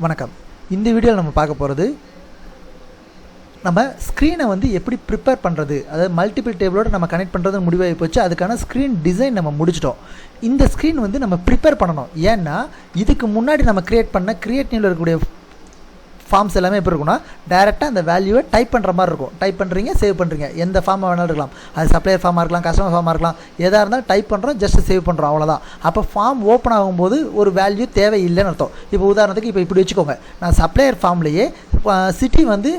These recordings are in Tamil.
வணக்கம். இந்த வீடியோவில் நம்ம பார்க்க போகிறது நம்ம ஸ்க்ரீனை வந்து எப்படி ப்ரிப்பேர் பண்ணுறது, அதாவது மல்டிபிள் டேபிளோடு நம்ம கனெக்ட் பண்ணுறது முடிவாகி போச்சு. அதுக்கான ஸ்க்ரீன் டிசைன் நம்ம முடிச்சிட்டோம். இந்த ஸ்க்ரீன் வந்து நம்ம ப்ரிப்பேர் பண்ணணும். ஏன்னா இதுக்கு முன்னாடி நம்ம கிரியேட் நியூவில் இருக்கக்கூடிய ஃபார்ம்ஸ் எல்லாமே எப்படி இருக்குன்னா டேரெக்டாக அந்த வேல்யூவை டைப் பண்ணுற மாதிரி இருக்கும். டைப் பண்ணுறீங்க, சேவ் பண்ணுறீங்க. எந்த ஃபார்மாக வேணாலும் இருக்கலாம். அது சப்ளையர் ஃபார்மாக இருக்கலாம், கஸ்டமர் ஃபார்மாக இருக்கலாம். எதாக இருந்தாலும் டைப் பண்ணுறோம், ஜஸ்ட் சேவ் பண்ணுறோம், அவ்வளோதான். அப்போ ஃபார்ம் ஓப்பன் ஆகும்போது ஒரு வேல்யூ தேவையில்லைன்னு அர்த்தம். இப்போ உதாரணத்துக்கு இப்போ இப்படி வச்சுக்கோங்க. நான் சப்ளையர் ஃபார்ம்லேயே சிட்டி வந்து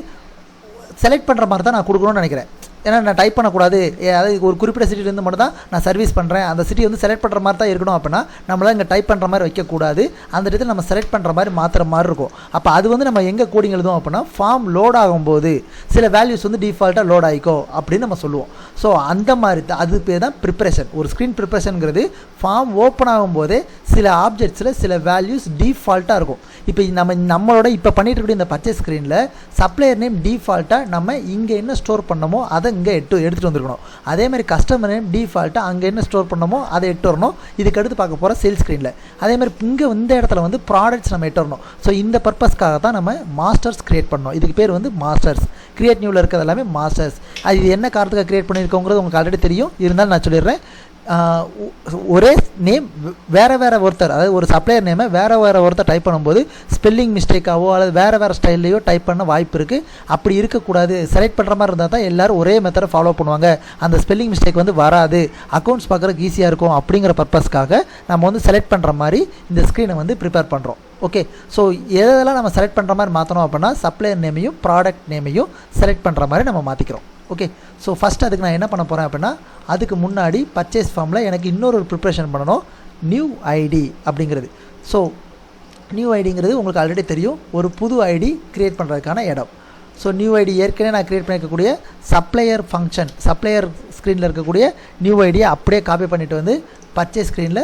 செலக்ட் பண்ணுற மாதிரி தான் நான் கொடுக்கணும்னு நினைக்கிறேன். ஏன்னா நான் டைப் பண்ணக்கூடாது, அதாவது ஒரு குறிப்பிட்ட சிட்டிலேருந்து மட்டும் தான் நான் சர்வீஸ் பண்ணுறேன், அந்த சிட்டி வந்து செலக்ட் பண்ணுற மாதிரி தான் இருக்கணும். அப்படின்னா நம்மளால் இங்கே டைப் பண்ணுற மாதிரி வைக்கக்கூடாது. அந்த இடத்துல நம்ம செலக்ட் பண்ணுற மாதிரி மாற்றுற மாதிரி இருக்கும். அப்போ அது வந்து நம்ம எங்கே கோடிங் எழுதுவோம் அப்படின்னா ஃபார்ம் லோட் ஆகும்போது சில வேல்யூஸ் வந்து டிஃபால்ட்டாக லோட் ஆகிக்கோ அப்படின்னு நம்ம சொல்லுவோம். ஸோ அந்த மாதிரி தான் அது பேர் தான் ப்ரிப்பரேஷன். ஒரு ஸ்க்ரீன் ப்ரிப்பரேஷனுங்கிறது ஃபார்ம் ஓப்பன் ஆகும்போதே சில ஆப்ஜெக்ட்ஸில் சில வேல்யூஸ் டிஃபால்ட்டாக இருக்கும். இப்போ நம்மளோட இப்போ பண்ணிட்டு இருக்கக்கூடிய இந்த பர்ச்சேஸ் ஸ்க்ரீனில் சப்ளையர் நேம் டிஃபால்ட்டாக நம்ம இங்கே என்ன ஸ்டோர் பண்ணமோ அதை இங்கே எடுத்துகிட்டு வந்துருக்கணும். அதே மாதிரி கஸ்டமர் நேம் டிஃபால்ட்டாக அங்கே என்ன ஸ்டோர் பண்ணமோ அதை எட்டு வரணும். இதுக்கு அடுத்து பார்க்க போகிற சேல்ஸ் ஸ்க்ரீனில் அதே மாதிரி இங்கே இந்த இடத்துல வந்து ப்ராடக்ட்ஸ் நம்ம எட்டு வரணும். ஸோ இந்த பர்பஸ்க்காக தான் நம்ம மாஸ்டர்ஸ் கிரியேட் பண்ணோம். இதுக்கு பேர் வந்து மாஸ்டர்ஸ். கிரியேட் நியூவில் இருக்கிறது எல்லாமே மாஸ்டர்ஸ். அது என்ன காரணத்துக்காக கிரியேட் பண்ணியிருக்கோங்கிறது உங்களுக்கு ஆல்ரெடி தெரியும். இருந்தாலும் நான் சொல்லிடுறேன். ஒரே நேம் வேறு ஒருத்தர், அதாவது ஒரு சப்ளையர் நேமை வேறு ஒருத்தர் டைப் பண்ணும்போது ஸ்பெல்லிங் மிஸ்டேக்காவோ அல்லது வேறு ஸ்டைல்லையோ டைப் பண்ண வாய்ப்பு இருக்குது. அப்படி இருக்கக்கூடாது. செலக்ட் பண்ணுற மாதிரி இருந்தால் தான் எல்லோரும் ஒரே மெத்தடை ஃபாலோ பண்ணுவாங்க. அந்த ஸ்பெல்லிங் மிஸ்டேக் வந்து வராது, அக்கௌண்ட்ஸ் பார்க்குறதுக்கு ஈஸியாக இருக்கும். அப்படிங்கிற பர்பஸ்க்காக நம்ம வந்து செலக்ட் பண்ணுற மாதிரி இந்த ஸ்க்ரீனை வந்து ப்ரிப்பேர் பண்ணுறோம். ஓகே. ஸோ எதெல்லாம் நம்ம செலக்ட் பண்ணுற மாதிரி மாற்றணும் அப்படின்னா சப்ளையர் நேமையும் ப்ராடக்ட் நேமையும் செலக்ட் பண்ணுற மாதிரி நம்ம மாற்றிக்கிறோம். ஓகே. ஸோ ஃபஸ்ட் அதுக்கு நான் என்ன பண்ண போகிறேன் அப்படின்னா அதுக்கு முன்னாடி பர்ச்சேஸ் ஃபார்மில் எனக்கு இன்னொரு ப்ரிப்ரேஷன் பண்ணணும். நியூ ஐடி அப்படிங்கிறது. ஸோ நியூ ஐடிங்கிறது உங்களுக்கு ஆல்ரெடி தெரியும், ஒரு புது ஐடி க்ரியேட் பண்ணுறதுக்கான இடம். ஸோ நியூ ஐடி ஏற்கனவே நான் க்ரியேட் பண்ணியிருக்கக்கூடிய சப்ளையர் ஃபங்க்ஷன், சப்ளையர் ஸ்க்ரீனில் இருக்கக்கூடிய நியூ ஐடியை அப்படியே காப்பி பண்ணிவிட்டு வந்து பர்ச்சேஸ் ஸ்க்ரீனில்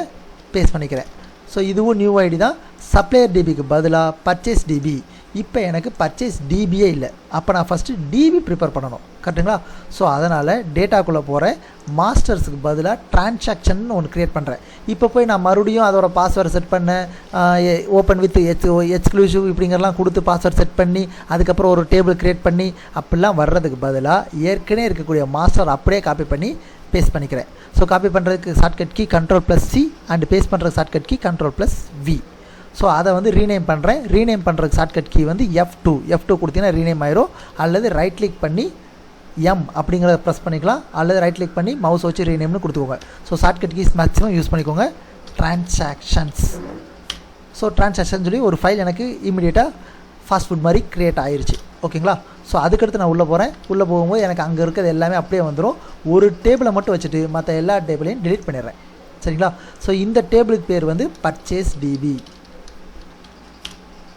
பேஸ்ட் பண்ணிக்கிறேன். ஸோ இதுவும் நியூ ஐடி தான். சப்ளையர் டிபிக்கு பதிலாக பர்ச்சேஸ் டிபி. இப்போ எனக்கு பர்ச்சேஸ் டிபியே இல்லை. அப்போ நான் ஃபஸ்ட்டு டிபி ப்ரிப்பேர் பண்ணணும். கரெக்டுங்களா? ஸோ அதனால் டேட்டாக்குள்ளே போகிறேன். மாஸ்டர்ஸுக்கு பதிலாக ட்ரான்சாக்ஷன் ஒன்று க்ரியேட் பண்ணுறேன். இப்போ போய் நான் மறுபடியும் அதோட பாஸ்வேர்டு செட் பண்ணேன், ஓப்பன் வித் எக்ஸ்க்ளூசிவ் இப்படிங்கிறலாம் கொடுத்து பாஸ்வேர்டு செட் பண்ணி அதுக்கப்புறம் ஒரு டேபிள் க்ரியேட் பண்ணி அப்படிலாம் வர்றதுக்கு பதிலாக ஏற்கனவே இருக்கக்கூடிய மாஸ்டர் அப்படியே காப்பி பண்ணி பேஸ்ட் பண்ணிக்கிறேன். ஸோ காப்பி பண்ணுறதுக்கு shortcut key Ctrl+C and paste பண்ணுறதுக்கு ஷார்ட்கட் கீ Ctrl+V. ஸோ அதை வந்து ரீநேம் பண்ணுறேன். ரீநேம் பண்ணுறதுக்கு ஷார்ட்கட் கீ வந்து F2 கொடுத்தீங்கன்னா ரீநேம் ஆயிரும். அல்லது ரைட் கிளிக் பண்ணி M அப்படிங்கிறத ப்ரெஸ் பண்ணிக்கலாம். அல்லது ரைட் கிளிக் பண்ணி மவுஸ் வச்சு ரீநேம்னு கொடுத்துக்கோங்க. So shortcut keys maximum use பண்ணிக்கோங்க. ட்ரான்சாக்ஷன்ஸ். ஸோ ட்ரான்சாக்ஷன் சொல்லி ஒரு ஃபைல் எனக்கு இமீடியட்டாக ஃபாஸ்ட் ஃபுட் மாதிரி க்ரியேட் ஆயிடுச்சு. ஓகேங்களா? ஸோ அதுக்கடுத்து நான் உள்ளே போகிறேன். உள்ளே போகும்போது எனக்கு அங்கே இருக்கிறது எல்லாமே அப்படியே வந்துடும். ஒரு டேபிளை மட்டும் வச்சுட்டு மற்ற எல்லா டேபிளையும் டெலீட் பண்ணிடுறேன். சரிங்களா? ஸோ இந்த டேபிளுக்கு பேர் வந்து பர்ச்சேஸ் டிபி.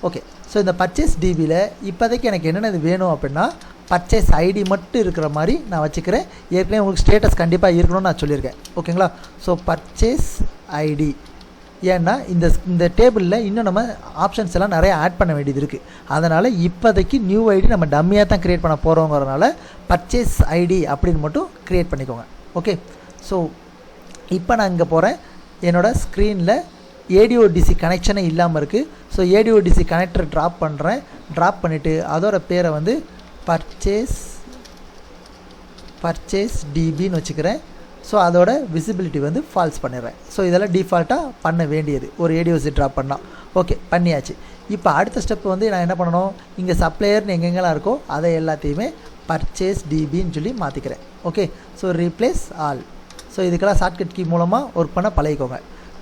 ஓகே. ஸோ இந்த பர்ச்சேஸ் டிபியில் இப்போதைக்கு எனக்கு என்னென்ன வேணும் அப்படின்னா பர்ச்சேஸ் ஐடி மட்டும் இருக்கிற மாதிரி நான் வச்சுக்கிறேன். ஏற்கனவே உங்களுக்கு ஸ்டேட்டஸ் கண்டிப்பாக இருக்கணும்னு நான் சொல்லியிருக்கேன். ஓகேங்களா? So purchase ID. ஏன்னா இந்த டேபிளில் இன்னும் நம்ம ஆப்ஷன்ஸ் எல்லாம் நிறைய ஆட் பண்ண வேண்டியது இருக்குது. அதனால் இப்போதைக்கு நியூ ஐடி நம்ம டம்மியாக தான் க்ரியேட் பண்ண போகிறோங்கிறதுனால பர்ச்சேஸ் ஐடி அப்படின்னு மட்டும் க்ரியேட் பண்ணிக்கோங்க. ஓகே. ஸோ இப்போ நான் இங்கே போகிறேன். என்னோடய ஸ்க்ரீனில் ADODC கனெக்ஷனே இல்லாமல் இருக்குது. ஸோ ADODC கனெக்டர் ட்ராப் பண்ணுறேன். ட்ராப் பண்ணிவிட்டு அதோட பேரை வந்து பர்ச்சேஸ் டிபின்னு வச்சுக்கிறேன். ஸோ அதோட விசிபிலிட்டி வந்து ஃபால்ஸ் பண்ணிடுறேன். ஸோ இதெல்லாம் டிஃபால்ட்டாக பண்ண வேண்டியது ஒரு ADODC ட்ராப் பண்ணால். ஓகே, பண்ணியாச்சு. இப்போ அடுத்த ஸ்டெப் வந்து நான் என்ன பண்ணணும், இங்கே சப்ளையர்னு எங்கெங்கெல்லாம் இருக்கோ அதை எல்லாத்தையுமே பர்ச்சேஸ் டிபின்னு சொல்லி மாற்றிக்கிறேன். Okay. So replace all. So இதுக்கெல்லாம் ஷார்ட்கட் கீ மூலமாக ஒர்க் பண்ண பழகிக்கோங்க.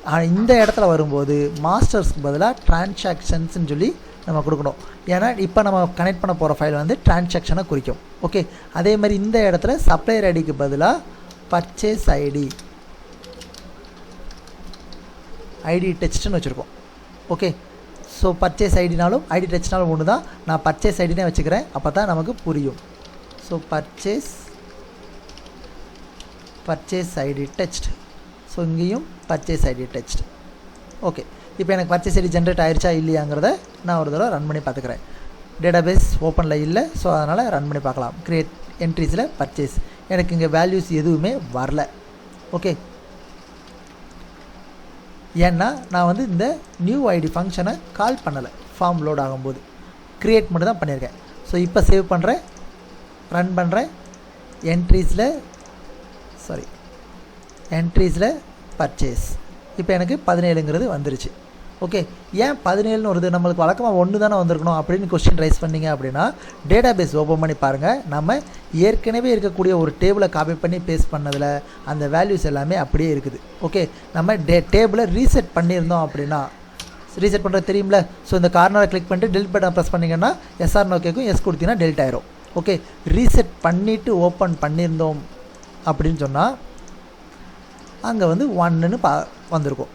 ஆனால் இந்த இடத்துல வரும்போது மாஸ்டர்ஸ்க்கு பதிலாக ட்ரான்சாக்ஷன்ஸ்ன்னு சொல்லி நம்ம கொடுக்கணும். ஏன்னா இப்போ நம்ம கனெக்ட் பண்ண போகிற ஃபைல் வந்து ட்ரான்சாக்ஷனை குறிக்கும். ஓகே. அதே மாதிரி இந்த இடத்துல சப்ளையர் ஐடிக்கு பதிலாக பர்ச்சேஸ் ஐடி டெக்ஸ்ட்னு வச்சுருக்கோம். ஓகே. ஸோ பர்ச்சேஸ் ஐடினாலும் ஐடி டெக்ஸ்ட்னாலும் ஒன்று தான். நான் பர்ச்சேஸ் ஐடினே வச்சுக்கிறேன், அப்போ தான் நமக்கு புரியும். So purchase ID text. So இங்கேயும் பர்ச்சேஸ் ஐடி டெக்ஸ்ட். ஓகே. இப்போ எனக்கு பர்ச்சேஸ் ஐடி ஜென்ரேட் ஆயிடுச்சா இல்லையாங்கிறத நான் ஒரு தடவை ரன் பண்ணி பார்த்துக்கிறேன். டேட்டாபேஸ் ஓப்பனில் இல்லை. ஸோ அதனால் ரன் பண்ணி பார்க்கலாம். க்ரியேட் என்ட்ரிஸில் பர்ச்சேஸ் எனக்கு இங்கே வேல்யூஸ் எதுவுமே வரல. ஓகே. ஏன்னா நான் வந்து இந்த நியூ ஐடி ஃபங்க்ஷனை கால் பண்ணலை. ஃபார்ம் லோட் ஆகும்போது க்ரியேட் மட்டும் தான் பண்ணியிருக்கேன். ஸோ இப்போ சேவ் பண்ணுறேன், ரன் பண்ணுறேன். என்ட்ரீஸில் பர்ச்சேஸ் இப்போ எனக்கு 17ங்கிறது வந்துருச்சு. ஓகே, ஏன் 17ன்னு வருது? நம்மளுக்கு வழக்கமாக 1 தானே வந்திருக்கணும் அப்படின்னு கொஸ்டின் ரைஸ் பண்ணிங்க அப்படின்னா டேட்டா பேஸ் ஓப்பன் பண்ணி பாருங்கள். நம்ம ஏற்கனவே இருக்கக்கூடிய ஒரு டேபிளை காப்பி பண்ணி பேஸ்ட் பண்ணதில் அந்த வேல்யூஸ் எல்லாமே அப்படியே இருக்குது. ஓகே, நம்ம டேபிளை ரீசெட் பண்ணியிருந்தோம் அப்படின்னா, ரீசெட் பண்ணுறது தெரியும்ல. ஸோ இந்த கார்னரை கிளிக் பண்ணிட்டு டெலிட் பட்டன் ப்ரெஸ் பண்ணிங்கன்னா எஸ்ஆர் நோ கேட்கும், எஸ் கொடுத்தீங்கன்னா டெலிட் ஆயிரும். ஓகே, ரீசெட் பண்ணிவிட்டு ஓப்பன் பண்ணியிருந்தோம் அப்படின்னு சொன்னால் அங்கே வந்து 1ன்னு வந்திருக்கும்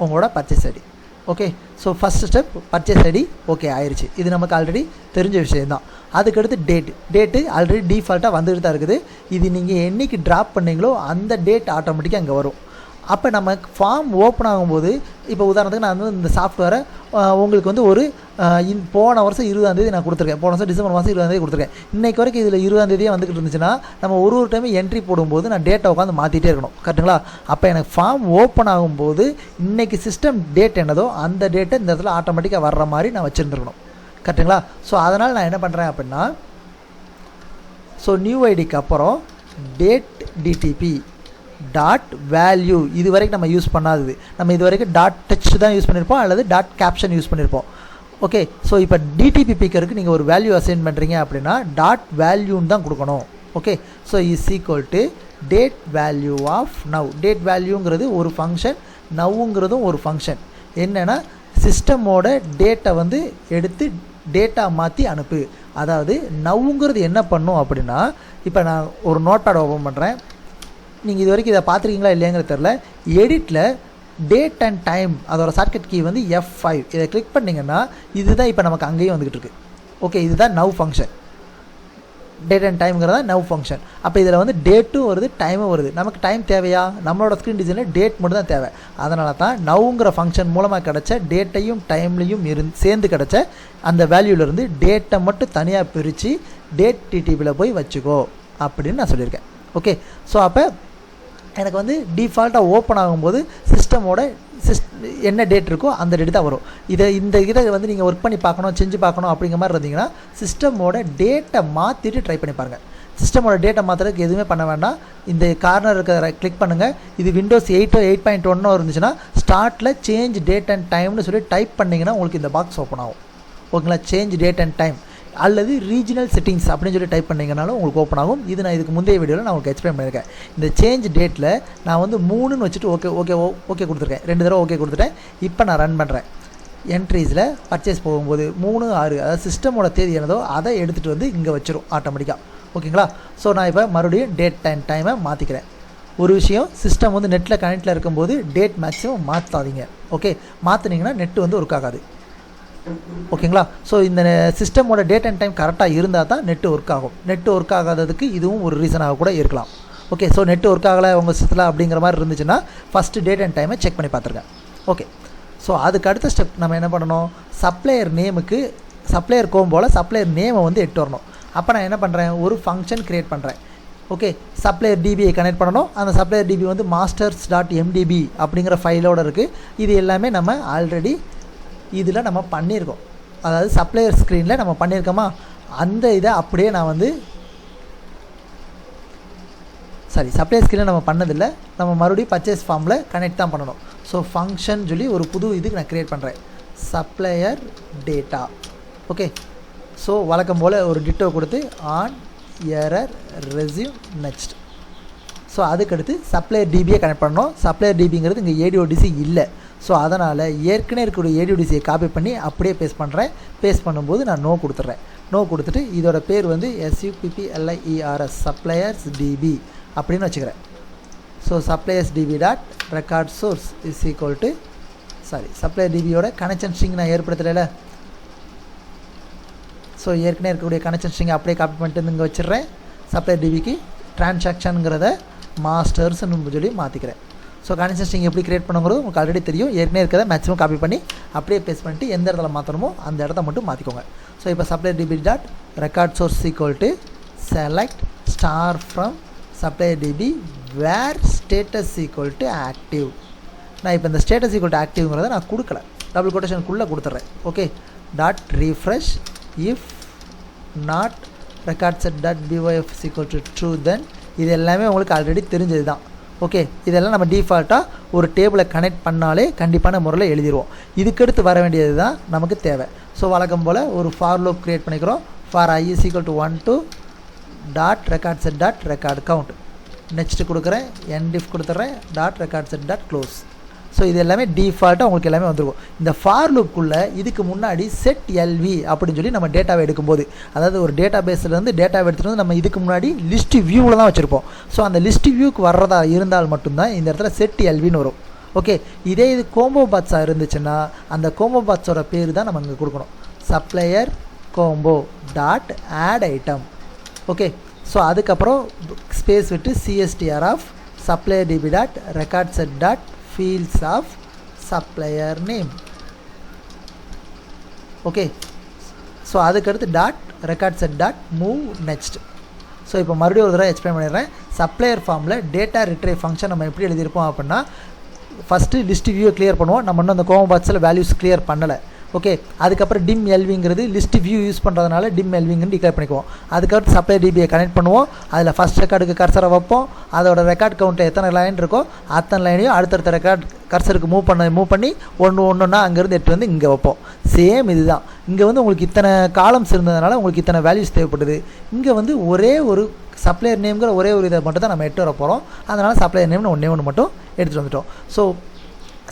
உங்களோட purchase ID. Okay, so first step purchase ID okay ஆயிடுச்சு. இது நமக்கு ஆல்ரெடி தெரிஞ்ச விஷயந்தான். அதுக்கடுத்து டேட்டு ஆல்ரெடி டிஃபால்ட்டாக வந்துட்டு தான் இருக்குது. இது நீங்கள் என்றைக்கு ட்ராப் பண்ணிங்களோ அந்த டேட் ஆட்டோமேட்டிக்காக அங்கே வரும். அப்போ நம்ம ஃபார்ம் ஓப்பன் ஆகும்போது இப்போ உதாரணத்துக்கு நான் வந்து இந்த சாஃப்ட்வேரை உங்களுக்கு வந்து ஒரு போன வருஷம் 20ஆம் தேதி நான் கொடுத்துருக்கேன். போன வருஷம் டிசம்பர் மாதம் 20ஆம் தேதி கொடுத்துருக்கேன். இன்றைக்கு வரைக்கும் இதில் 20ஆம் தேதியே வந்துக்கிட்டு இருந்துச்சுன்னா நம்ம ஒரு டைம் என்ட்ரி போடும்போது நான் டேட்டை உட்காந்து மாற்றிட்டே இருக்கணும். கரெக்டுங்களா? அப்போ எனக்கு ஃபார்ம் ஓப்பன் ஆகும்போது இன்றைக்கி சிஸ்டம் டேட் என்னதோ அந்த டேட்டை இந்த இடத்துல ஆட்டோமேட்டிக்காக வர்ற மாதிரி நான் வச்சுருந்துருக்கணும். கரெக்டுங்களா? ஸோ அதனால் நான் என்ன பண்ணுறேன் அப்படின்னா, ஸோ நியூ ஐடிக்கு அப்புறம் டேட் டிடிபி டாட் வேல்யூ இது வரைக்கும் நம்ம யூஸ் பண்ணாதது. நம்ம இது வரைக்கும் டாட் டெக்ஸ்ட் தான் யூஸ் பண்ணியிருப்போம் அல்லது டாட் கேப்ஷன் யூஸ் பண்ணியிருப்போம். ஓகே, ஸோ இப்போ டிடிபி பிக்கருக்கு நீங்கள் ஒரு வேல்யூ அசைன் பண்ணுறீங்க அப்படின்னா டாட் வேல்யூன்னு தான் கொடுக்கணும். Okay, so is equal to date value of now. டேட் வேல்யூங்கிறது ஒரு ஃபங்க்ஷன், நவ்வுங்கிறதும் ஒரு ஃபங்க்ஷன். என்னென்னா சிஸ்டமோட டேட்டை வந்து எடுத்து டேட்டா மாற்றி அனுப்பு. அதாவது நவ்வுங்கிறது என்ன பண்ணும் அப்படின்னா, இப்போ நான் ஒரு நோட் பேட் ஓப்பன் பண்ணுறேன். நீங்கள் இது வரைக்கும் இதை பார்த்துருக்கீங்களா இல்லையாங்கிறது தெரில. எடிட்டில் டேட் அண்ட் டைம் அதோட ஷார்ட்கட் கீ வந்து F5. இதை கிளிக் பண்ணிங்கன்னா இதுதான் இப்போ நமக்கு அங்கேயும் வந்துக்கிட்டு இருக்குது. ஓகே, இதுதான் நவ் ஃபங்க்ஷன். டேட் அண்ட் டைம்ங்கிறதா நவ் ஃபங்க்ஷன். அப்போ இதில் வந்து டேட்டும் வருது, டைமும் வருது. நமக்கு டைம் தேவையா? நம்மளோட ஸ்க்ரீன் டிசைனில் டேட் மட்டும் தான் தேவை. அதனால தான் நவ்ங்கிற ஃபங்க்ஷன் மூலமாக கிடச்ச டேட்டையும் டைம்லையும் சேர்ந்து கிடச்ச அந்த வேல்யூலேருந்து டேட்டை மட்டும் தனியாக பிரித்து டேட் டிடிபியில் போய் வச்சுக்கோ அப்படின்னு நான் சொல்லியிருக்கேன். ஓகே, ஸோ அப்போ எனக்கு வந்து டிஃபால்ட்டாக ஓப்பன் ஆகும்போது சிஸ்டமோட என்ன டேட் இருக்கோ அந்த டேட் தான் வரும். இதை வந்து நீங்கள் ஒர்க் பண்ணி பார்க்கணும், செஞ்சு பார்க்கணும் அப்படிங்கிற மாதிரி இருந்தீங்கன்னா சிஸ்டமோட டேட்டை மாற்றிட்டு ட்ரை பண்ணி பாருங்கள். சிஸ்டமோட டேட்டை மாற்றுறதுக்கு எதுவுமே பண்ண வேண்டாம். இந்த கார்னர் இருக்கிற கிளிக் பண்ணுங்கள். இது விண்டோஸ் 8 8.1 இருந்துச்சுன்னா ஸ்டார்ட்டில் சேஞ்ச் டேட் அண்ட் டைம்னு சொல்லி டைப் பண்ணிங்கன்னா உங்களுக்கு இந்த பாக்ஸ் ஓப்பன் ஆகும். ஓகேங்களா? சேஞ்ச் டேட் அண்ட் டைம் அல்லது ரீஜனல் செட்டிங்ஸ் அப்படின்னு சொல்லி டைப் பண்ணிங்கனாலும் உங்களுக்கு ஓப்பன் ஆகும். இது நான் இதுக்கு முந்தைய வீடியோவில் நான் உங்களுக்கு எக்ஸ்பிளைன் பண்ணியிருக்கேன். இந்த சேஞ்ச் டேட்டில் நான் வந்து 3ன்னு வச்சுட்டு ஓகே கொடுத்துருக்கேன். 2 தடவை ஓகே கொடுத்துட்டேன். இப்போ நான் ரன் பண்ணுறேன். என்ட்ரீஸில் பர்ச்சேஸ் போகும்போது 3/6 அதாவது சிஸ்டமோட தேதி என்னதோ அதை எடுத்துகிட்டு வந்து இங்கே வச்சிரும் ஆட்டோமேட்டிக்காக. ஓகேங்களா? ஸோ நான் இப்போ மறுபடியும் டேட் அண்ட் டைமை மாற்றிக்கிறேன். ஒரு விஷயம், சிஸ்டம் வந்து நெட்டில் கனெக்டில் இருக்கும்போது டேட் மேக்ஸிமம் மாற்றாதீங்க. ஓகே, மாற்றினீங்கன்னா நெட்டு வந்து ஒர்க் ஆகாது. ஓகேங்களா? ஸோ இந்த சிஸ்டமோட டேட் அண்ட் டைம் கரெக்டாக இருந்தால் தான் நெட்டு ஒர்க் ஆகும். நெட்டு ஒர்க் ஆகாததுக்கு இதுவும் ஒரு ரீசனாக கூட இருக்கலாம். ஓகே, ஸோ நெட்டு ஒர்க் ஆகலை உங்கள் சிஸ்டத்தில் அப்படிங்கிற மாதிரி இருந்துச்சுன்னா ஃபஸ்ட்டு டேட் அண்ட் டைமை செக் பண்ணி பார்த்துருக்கேன். ஓகே, ஸோ அதுக்கு அடுத்த ஸ்டெப் நம்ம என்ன பண்ணணும், சப்ளையர் நேமுக்கு சப்ளையர் கோம்போல் சப்ளையர் நேமை வந்து எட்டு வரணும். அப்போ நான் என்ன பண்ணுறேன், ஒரு ஃபங்க்ஷன் க்ரியேட் பண்ணுறேன். ஓகே, சப்ளையர் டிபியை கனெக்ட் பண்ணணும். அந்த சப்ளையர் டிபி வந்து masters.mdb அப்படிங்கிற ஃபைலோடு இருக்குது. இது எல்லாமே நம்ம ஆல்ரெடி இதில் நம்ம பண்ணியிருக்கோம். அதாவது சப்ளையர் ஸ்க்ரீனில் நம்ம பண்ணியிருக்கோமா, அந்த இதை அப்படியே நான் வந்து சப்ளையர் ஸ்க்ரீனில் நம்ம பண்ணதில்லை, நம்ம மறுபடியும் பர்ச்சேஸ் ஃபார்மில் கனெக்ட் தான் பண்ணணும். ஸோ ஃபங்க்ஷன் சொல்லி ஒரு புது இதுக்கு நான் க்ரியேட் பண்ணுறேன், சப்ளையர் டேட்டா. ஓகே, ஸோ வழக்கம் போல் ஒரு டிட்டோ கொடுத்து on error resume next. So அதுக்கடுத்து சப்ளையர் டிபியை கனெக்ட் பண்ணணும். சப்ளையர் டிபிங்கிறது இங்கே ஏடிஓடிசி இல்லை. ஸோ அதனால் ஏற்கனவே இருக்கக்கூடிய ஏடிஓடிசியை காப்பி பண்ணி அப்படியே பேஸ்ட் பண்ணுறேன். பேஸ்ட் பண்ணும்போது நான் நோ கொடுத்துட்றேன். நோ கொடுத்துட்டு இதோட பேர் வந்து SUPPLIERS சப்ளையர்ஸ் டிபி அப்படின்னு வச்சுக்கிறேன். So suppliers DB dot record source is equal to supplier டிபியோட கனெக்ஷன் ஸ்ட்ரிங் நான் ஏற்படுத்தலை. ஸோ ஏற்கனவே இருக்கக்கூடிய கனெக்ஷன் ஸ்ட்ரிங்கை அப்படியே காப்பி பண்ணிட்டு இங்கே வச்சிடுறேன். சப்ளையர் டிபிக்கு டிரான்சாக்ஷனுங்கிறத மாஸ்டர்ஸ்னு சொல்லி மாற்றிக்கிறேன். ஸோ கனெக்ஷன் ஸ்ட்ரிங் எப்படி கிரியேட் பண்ணுங்கிறது உங்களுக்கு ஆல்ரெடி தெரியும். ஏற்கனவே இருக்கிறத மேக்ஸிமம் காப்பி பண்ணி அப்படியே பேஸ்ட் பண்ணிட்டு எந்த இடத்துல மாற்றணுமோ அந்த இடத்த மட்டும் மாற்றிக்கோங்க. ஸோ இப்போ supplier DB dot record source equal to select star from supplier DB where status equal to active. நான் இப்போ இந்த ஸ்டேட்டஸ் ஈக்குவல் டு ஆக்டிவ்ங்கிறத நான் கொடுக்கல, டபுள் கொட்டேஷனுக்குள்ளே கொடுத்துட்றேன். Okay, dot refresh if not record set dot byf is equal to true then இது எல்லாமே உங்களுக்கு ஆல்ரெடி தெரிஞ்சது தான். ஓகே, இதெல்லாம் நம்ம டிஃபால்ட்டாக ஒரு டேபிளை கனெக்ட் பண்ணாலே கண்டிப்பான முறையில் எழுதிடுவோம். இதுக்கடுத்து வர வேண்டியது தான் நமக்கு தேவை. ஸோ வழக்கம் போல் ஒரு ஃபார் லூப் க்ரியேட் பண்ணிக்கிறோம். For I is equal to 1 to dot record set dot record count, next கொடுக்குறேன், என்டிஃப் கொடுத்துட்றேன், dot record set dot close. So இது எல்லாமே டிஃபால்ட்டாக உங்களுக்கு எல்லாமே வந்துருக்கும். இந்த ஃபார் லூப்புக்குள்ளே இதுக்கு முன்னாடி செட் எல்வி அப்படின்னு சொல்லி நம்ம டேட்டாவை எடுக்கும்போது, அதாவது ஒரு டேட்டா பேஸ்லேருந்து டேட்டாவை எடுத்துகிட்டு வந்து நம்ம இதுக்கு முன்னாடி லிஸ்ட் வியூவில் தான் வச்சுருப்போம். ஸோ அந்த லிஸ்ட் வியூக்கு வர்றதா இருந்தால் மட்டும்தான் இந்த இடத்துல செட் எல்வின்னு வரும். ஓகே, இதே இது கோம்போ பாட்ஸாக இருந்துச்சுன்னா அந்த கோம்போ பாட்ஸோட பேர் தான் நம்ம இங்கே கொடுக்கணும். Supplier combo dot add item. Okay, so அதுக்கப்புறம் ஸ்பேஸ் விட்டு CSTR of supplier DB dot record set dot fields of supplier name. Okay, so அதுக்கடுத்து dot record set dot move next. So இப்போ மறுபடியும் ஒரு தடவை எக்ஸ்பிளைன் பண்ணிடுறேன். சப்ளையர் ஃபார்மில் டேட்டா ரிட்ரைவ் ஃபங்க்ஷன் நம்ம எப்படி எழுதியிருப்போம் அப்படின்னா, ஃபஸ்ட்டு லிஸ்ட் வியூவை கிளியர் பண்ணுவோம். நம்ம இன்னும் அந்த கோமோ பாக்ஸில் வேல்யூஸ் கிளியர் பண்ணலை. ஓகே, அதுக்கப்புறம் டிம் எல்விங்கிறது லிஸ்ட் வியூ யூஸ் பண்ணுறதுனால டிம் எல்விங்னு டிக்ளேர் பண்ணிக்குவோம். அதுக்கப்புறம் சப்ளை டிபியை கனெக்ட் பண்ணுவோம். அதில் ஃபஸ்ட் ரெக்கார்டுக்கு கர்சரை வைப்போம். அதோட ரெக்கார்ட் கவுண்ட்டில் எத்தனை லைன் இருக்கோ அத்தனை லைனையும் அடுத்தடுத்த ரெக்கார்ட் கர்சருக்கு மூவ் பண்ணி ஒன்றுனா அங்கேருந்து எடுத்து வந்து இங்கே வைப்போம். சேம் இதுதான். இங்கே வந்து உங்களுக்கு இத்தனை காலம்ஸ் இருந்ததுனால உங்களுக்கு இத்தனை வேல்யூஸ் தேவைப்படுது. இங்கே வந்து ஒரே ஒரு சப்ளையர் நேம்ங்கிற ஒரே ஒரு இதை மட்டும் தான் நம்ம எட்டு வர போகிறோம். அதனால் சப்ளையர் நேம்னு ஒன்று மட்டும் எடுத்துகிட்டு வந்துட்டோம். ஸோ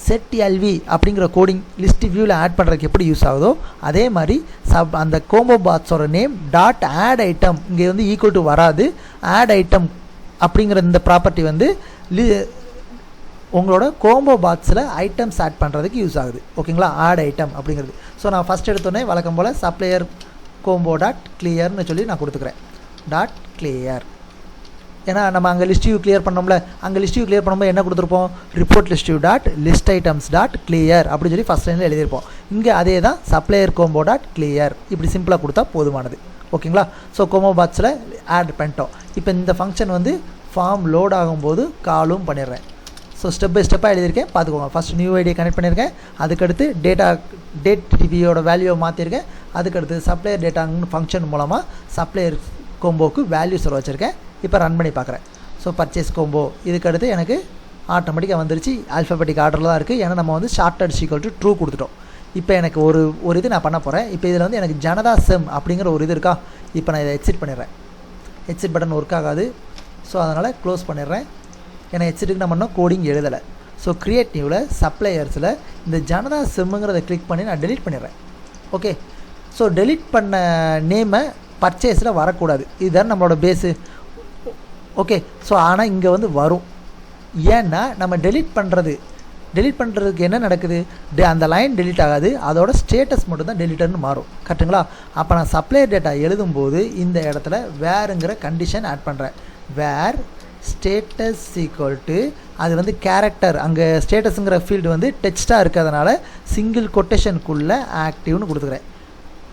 செட் எல்வி அப்படிங்கிற கோடிங் லிஸ்ட் வியூவில் ஆட் பண்ணுறதுக்கு எப்படி யூஸ் ஆகுதோ அதே மாதிரி அந்த கோம்போ பாட்ஸோட நேம் டாட் ஆட் ஐட்டம் இங்கே வந்து ஈக்குவல் டு வராது. ஆட் ஐட்டம் அப்படிங்கிற இந்த ப்ராப்பர்ட்டி வந்து உங்களோட கோம்போ பாக்ஸில் ஐட்டம்ஸ் ஆட் பண்ணுறதுக்கு யூஸ் ஆகுது. ஓகேங்களா, ஆட் ஐட்டம் அப்படிங்கிறது. ஸோ நான் ஃபஸ்ட் எடுத்தோடனே வழக்கம் போல் சப்ளையர் கோம்போ டாட் கிளியர்னு சொல்லி நான் கொடுத்துக்கிறேன். டாட் கிளியர், ஏன்னா நம்ம அங்கே லிஸ்ட் வியூ கிளியர் பண்ணோம்ல, அங்கே லிஸ்ட் வியூ கிளியர் பண்ணும்போது என்ன கொடுத்துருப்போம், report list view dot list items dot clear அப்படின்னு சொல்லி ஃபஸ்ட் லைனில் எழுதியிருப்போம். இங்கே அதே தான் சப்ளையர் கோம்போ டாட் கிளியர் இப்படி சிம்பிளாக கொடுத்தா போதுமானது. ஓகேங்களா, ஸோ கோம்போ பாக்ஸில் ஆட் பண்ணிட்டோம். இப்போ இந்த ஃபங்க்ஷன் வந்து ஃபார்ம் லோட் ஆகும்போது காலும் பண்ணிடுறேன். ஸோ ஸ்டெப் பை ஸ்டெப்பாக எழுதியிருக்கேன், பார்த்துக்கோங்க. ஃபஸ்ட் நியூ ஐடியை கனெக்ட் பண்ணியிருக்கேன். அதுக்கடுத்து டேட் டிபியோட வேல்யூவை மாற்றிருக்கேன். அதுக்கடுத்து சப்ளையர் டேட்டாங்கன்னு ஃபங்க்ஷன் மூலமாக சப்ளையர் கோம்போவுக்கு வேல்யூஸ் வச்சுருக்கேன். இப்போ ரன் பண்ணி பார்க்குறேன். ஸோ பர்ச்சேஸ் கோம்போ இதுக்கடுத்து எனக்கு ஆட்டோமேட்டிக்காக வந்துருச்சு. ஆல்ஃபபெட்டிக் ஆர்டரில் தான் இருக்குது, ஏன்னா நம்ம வந்து ஷார்ட்டட் ஈக்குவல் டு ட்ரூ கொடுத்துட்டோம். இப்போ எனக்கு ஒரு இது நான் பண்ண போகிறேன். இப்போ இதில் வந்து எனக்கு ஜனதா செம் அப்படிங்கிற ஒரு இது இருக்கா. இப்போ நான் இதை எக்ஸிட் பண்ணிடுறேன். எக்ஸிட் பட்டன் ஒர்க் ஆகாது. ஸோ அதனால் க்ளோஸ் பண்ணிடுறேன். ஏன்னா எக்ஸிட்டுக்கு நம்ம இன்னும் கோடிங் எழுதலை. ஸோ க்ரியேட் நியூவில் சப்ளையர்ஸில் இந்த ஜனதா செம்முங்கிறத கிளிக் பண்ணி நான் டெலிட் பண்ணிடுறேன். ஓகே, ஸோ டெலிட் பண்ண நேமை பர்ச்சேஸில் வரக்கூடாது. இதுதான் நம்மளோட பேஸு. ஓகே, ஸோ ஆனால் இங்கே வந்து வரும். ஏன்னா நம்ம டெலிட் பண்ணுறதுக்கு என்ன நடக்குது, அந்த லைன் டெலிட் ஆகாது, அதோட ஸ்டேட்டஸ் மட்டும் தான் டெலிட்டர்னு மாறும். கரெக்டுங்களா. அப்போ நான் சப்ளையர் டேட்டா எழுதும்போது இந்த இடத்துல வேறுங்கிற கண்டிஷன் ஆட் பண்ணுறேன். வேர் ஸ்டேட்டஸ் ஈக்குவல் டு அது வந்து கேரக்டர், அங்கே ஸ்டேட்டஸுங்கிற ஃபீல்டு வந்து டெக்ஸ்ட்டாக இருக்கிறதுனால சிங்கிள் கொட்டேஷனுக்குள்ளே ஆக்டிவ்னு கொடுத்துக்கிறேன்.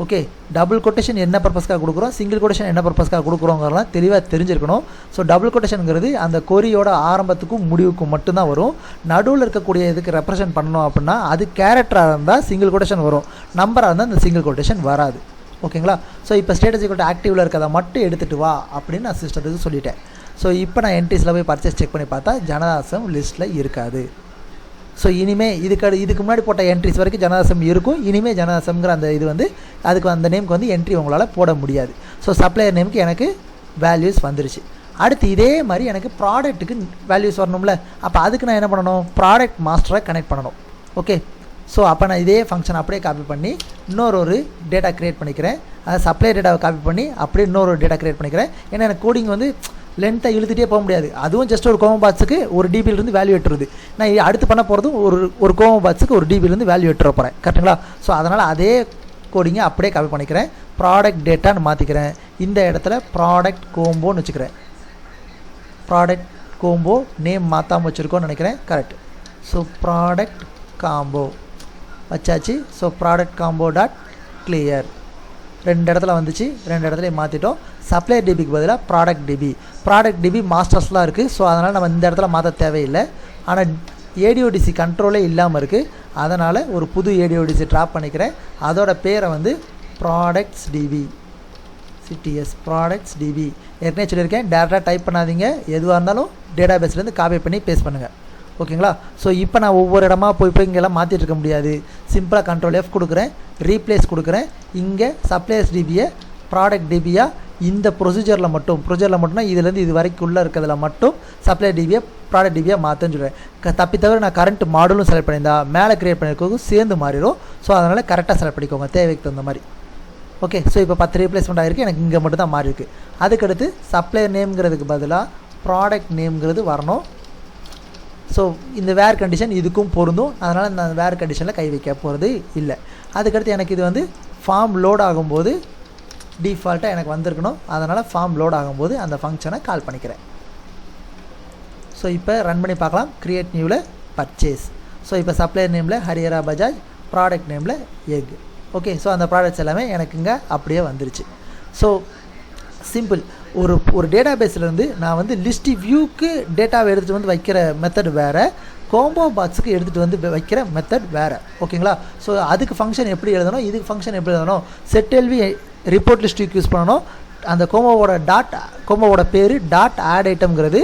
ஓகே, டபுள் கொட்டேஷன் என்ன பர்பஸ்க்காக கொடுக்குறோம், சிங்கிள் கொட்டேஷன் என்ன பர்பஸ்க்காக கொடுக்குறோங்கிறலாம் தெளிவாக தெரிஞ்சிருக்கணும். ஸோ டபுள் கொட்டேஷனுங்கிறது அந்த கொரியோட ஆரம்பத்துக்கும் முடிவுக்கும் மட்டும்தான் வரும். நடுவில் இருக்கக்கூடிய இதுக்கு ரெப்ரசென்ட் பண்ணணும் அப்படின்னா அது கேரக்டராக இருந்தால் சிங்கிள் கொட்டேஷன் வரும், நம்பராக இருந்தால் அந்த சிங்கிள் கொட்டேஷன் வராது. ஓகேங்களா. ஸோ இப்போ ஸ்டேட்டஸ் ஈக்குவல் டு ஆக்டிவில் இருக்கிறத மட்டும் எடுத்துகிட்டு வா அப்படின்னு நான் சிஸ்டத்துக்கு சொல்லிட்டேன். ஸோ இப்போ நான் என்ட்ரிஸில் போய் பர்ச்சேஸ் செக் பண்ணி பார்த்தா ஜனதாசம் லிஸ்ட்டில் இருக்காது. ஸோ இனிமேல் இதுக்கு முன்னாடி போட்ட என்ட்ரிஸ் வரைக்கும் ஜனதாசம் இருக்கும். இனிமேல் ஜனதாசம்ங்கிற அந்த இது வந்து அதுக்கு அந்த நேமுக்கு வந்து என்ட்ரி உங்களால் போட முடியாது. ஸோ சப்ளையர் நேமுக்கு எனக்கு வேல்யூஸ் வந்துருச்சு. அடுத்து இதே மாதிரி எனக்கு ப்ராடக்ட்டுக்கு வேல்யூஸ் வரணும்ல. அப்போ அதுக்கு நான் என்ன பண்ணணும், ப்ராடக்ட் மாஸ்டரை கனெக்ட் பண்ணணும். ஓகே, ஸோ அப்போ நான் இதே ஃபங்க்ஷன் அப்படியே காப்பி பண்ணி இன்னொரு டேட்டா க்ரியேட் பண்ணிக்கிறேன். அதாவது சப்ளையர் டேட்டாவை காப்பி பண்ணி அப்படியே இன்னொரு டேட்டா க்ரியேட் பண்ணிக்கிறேன். ஏன்னா எனக்கு கோடிங் வந்து லென்த்தை இழுத்துகிட்டே போக முடியாது. அதுவும் ஜஸ்ட் ஒரு கோமோ பாக்ஸுக்கு ஒரு டிபியிலிருந்து வேல்யூ எட்டுருது. நான் அடுத்து பண்ண போகிறதும் ஒரு கோமோ பாக்ஸுக்கு ஒரு டிபியிலிருந்து வேல்யூ எட்டுற போகிறேன். கரெக்டுங்களா. ஸோ அதனால் அதே கோடிங்கை அப்படியே காப்பி பண்ணிக்கிறேன். ப்ராடக்ட் டேட்டான்னு மாற்றிக்கிறேன். இந்த இடத்துல ப்ராடக்ட் கோம்போன்னு வச்சுக்கிறேன். ப்ராடக்ட் கோம்போ நேம் மாற்றாமல் வச்சுருக்கோன்னு நினைக்கிறேன். கரெக்ட். ஸோ ப்ராடக்ட் காம்போ வச்சாச்சு. So product combo dot clear ரெண்டு இடத்துல வந்துச்சு. ரெண்டு இடத்துலையும் மாற்றிட்டோம். சப்ளையர் டிபிக்கு பதிலாக ப்ராடக்ட் டிபி மாஸ்டர்ஸ்லாம் இருக்குது. ஸோ அதனால் நம்ம இந்த இடத்துல மாற்ற தேவையில்லை. ஆனால் ஏடிஓடிசி கண்ட்ரோலே இல்லாமல் இருக்குது. அதனால் ஒரு புது ADODC ட்ராப் பண்ணிக்கிறேன். அதோட பேரை வந்து products DB CTS products DB ஏற்கனவே சொல்லியிருக்கேன். டேரெக்டாக டைப் பண்ணாதீங்க, எதுவாக இருந்தாலும் டேட்டாபேஸ்லேருந்து காப்பி பண்ணி பேஸ்ட் பண்ணுங்கள். ஓகேங்களா? ஸோ இப்போ நான் ஒவ்வொரு இடமா போய் இங்கெல்லாம் மாற்றிட்டு இருக்க முடியாது. சிம்பிளாக Ctrl F கொடுக்குறேன், ரீப்ளேஸ் கொடுக்குறேன். இங்கே சப்ளையர்ஸ் டிபியை ப்ராடக்ட் டிபியாக இந்த ப்ரொசீஜரில் மட்டும்னா இதுலேருந்து இது வரைக்கும் உள்ளே இருக்கிறதுல மட்டும் சப்ளையர் டிபியை ப்ராடக்ட் டிபியாக மாற்றுன்னு சொல்கிறேன். தப்பி தவிர நான் கரண்ட் மாடலும் செலக்ட் பண்ணியிருந்தா மேலே க்ரியேட் பண்ணியிருக்கோம் சேர்ந்து மாறிடும். ஸோ அதனால் கரெக்டாக செலக்ட் பண்ணிக்கோங்க தேவைக்கு தகுந்த மாதிரி. ஓகே, ஸோ இப்போ 10 ரீப்ளேஸ்மெண்ட் ஆகிருக்கு. எனக்கு இங்கே மட்டும் தான் மாறி இருக்குது. அதுக்கடுத்து சப்ளையர் நேம்ங்கிறதுக்கு பதிலாக ப்ராடக்ட் நேம்ங்கிறது வரணும். ஸோ இந்த வேர் கண்டிஷன் இதுக்கும் பொருந்தும். அதனால் நான் வேர் கண்டிஷனில் கை வைக்க போகிறது இல்லை. அதுக்கடுத்து எனக்கு இது வந்து ஃபார்ம் லோட் ஆகும்போது டிஃபால்ட்டாக எனக்கு வந்திருக்கணும். அதனால் ஃபார்ம் லோட் ஆகும்போது அந்த ஃபங்க்ஷனை கால் பண்ணிக்கிறேன். ஸோ இப்போ ரன் பண்ணி பார்க்கலாம். க்ரியேட் நியூவில் பர்ச்சேஸ். ஸோ இப்போ சப்ளையர் நேமில் ஹரியரா பஜாஜ், ப்ராடக்ட் நேமில் எக். ஓகே, ஸோ அந்த ப்ராடக்ட்ஸ் எல்லாமே எனக்கு இங்கே அப்படியே வந்துருச்சு. So simple. ஒரு டேட்டாபேஸ்லேருந்து நான் வந்து லிஸ்ட் வியூக்கு டேட்டாவை எடுத்துகிட்டு வந்து வைக்கிற மெத்தட் வேறு, கோம்போ பாக்ஸுக்கு எடுத்துகிட்டு வந்து வைக்கிற மெத்தட் வேறு. ஓகேங்களா? ஸோ அதுக்கு ஃபங்க்ஷன் எப்படி எழுதணும், இதுக்கு ஃபங்க்ஷன் எப்படி எழுதணும். செட்எல்வி ரிப்போர்ட் லிஸ்ட்டுக்கு யூஸ் பண்ணணும். அந்த கோம்போவோட பேர் டாட் ஆட் ஐட்டம்ங்கிறது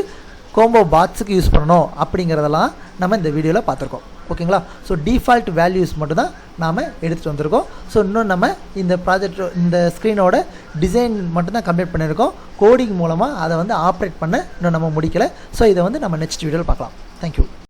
கோம்போ பாக்ஸுக்கு யூஸ் பண்ணணும். அப்படிங்கிறதெல்லாம் நம்ம இந்த வீடியோவில் பார்த்துருக்கோம். ஓகேங்களா? ஸோ டிஃபால்ட் வேல்யூஸ் மட்டும்தான் நாம் எடுத்துகிட்டு வந்திருக்கோம். ஸோ இன்னும் நம்ம இந்த ஸ்க்ரீனோட டிசைன் மட்டும்தான் கம்ப்ளீட் பண்ணியிருக்கோம். கோடிங் மூலமாக அதை வந்து ஆப்ரேட் பண்ண இன்னும் நம்ம முடிக்கலை. ஸோ இதை வந்து நம்ம நெக்ஸ்ட் வீடியோவில் பார்க்கலாம். தேங்க்யூ.